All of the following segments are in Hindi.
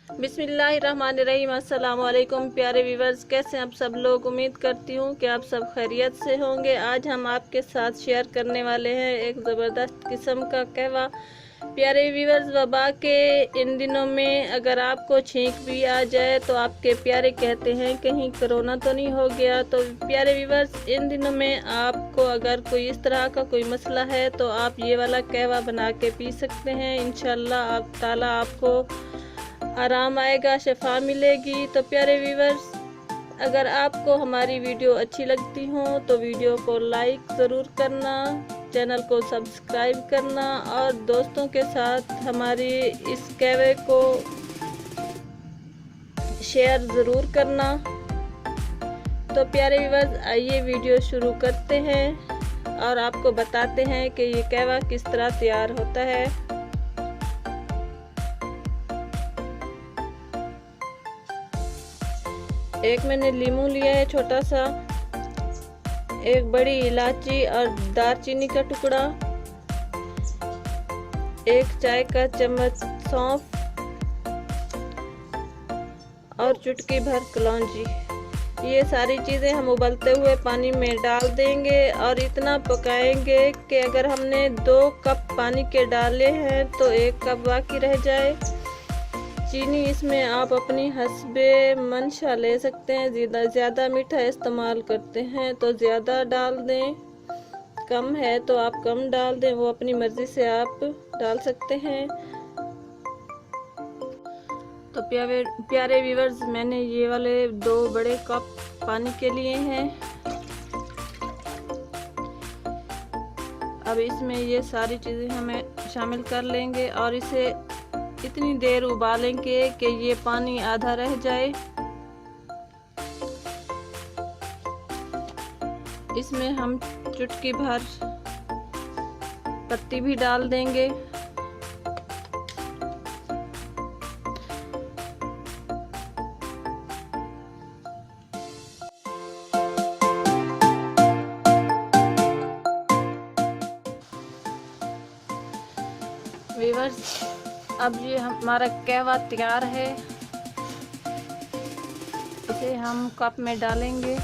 बिस्मिल्लाहिर्रहमानिर्रहीम। अस्सलाम वालेकुम प्यारे व्यूवर्स, कैसे हैं आप सब लोग। उम्मीद करती हूँ कि आप सब खैरियत से होंगे। आज हम आपके साथ शेयर करने वाले हैं एक ज़बरदस्त किस्म का कहवा। प्यारे व्यूवर्स, वबा के इन दिनों में अगर आपको छींक भी आ जाए तो आपके प्यारे कहते हैं कहीं कोरोना तो नहीं हो गया। तो प्यारे व्यूवर्स, इन दिनों में आपको अगर कोई इस तरह का कोई मसला है तो आप ये वाला कहवा बना के पी सकते हैं। इंशाल्लाह ताला आपको आराम आएगा, शफा मिलेगी। तो प्यारे व्यूवर्स, अगर आपको हमारी वीडियो अच्छी लगती हो तो वीडियो को लाइक ज़रूर करना, चैनल को सब्सक्राइब करना और दोस्तों के साथ हमारी इस कहवे को शेयर ज़रूर करना। तो प्यारे व्यूवर्स, आइए वीडियो शुरू करते हैं और आपको बताते हैं कि ये कहवा किस तरह तैयार होता है। एक मैंने लीमू लिया है छोटा सा, एक बड़ी इलायची और दालचीनी का टुकड़ा, एक चाय का चम्मच सौंफ और चुटकी भर कलौंजी। ये सारी चीज़ें हम उबलते हुए पानी में डाल देंगे और इतना पकाएंगे कि अगर हमने 2 कप पानी के डाले हैं तो 1 कप बाकी रह जाए। चीनी इसमें आप अपनी हस्बे मंशा ले सकते हैं। ज़्यादा मीठा इस्तेमाल करते हैं तो ज़्यादा डाल दें, कम है तो आप कम डाल दें, वो अपनी मर्ज़ी से आप डाल सकते हैं। तो प्यारे व्यूवर्स, मैंने ये वाले 2 बड़े कप पानी के लिए हैं। अब इसमें ये सारी चीज़ें हमें शामिल कर लेंगे और इसे इतनी देर उबालेंगे कि ये पानी आधा रह जाए। इसमें हम चुटकी भर पत्ती भी डाल देंगे। व्यूअर्स, अब ये हमारा कहवा तैयार है। इसे हम कप में डालेंगे।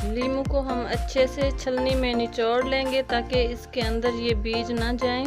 लीमू को हम अच्छे से छलनी में निचोड़ लेंगे ताकि इसके अंदर ये बीज ना जाएं।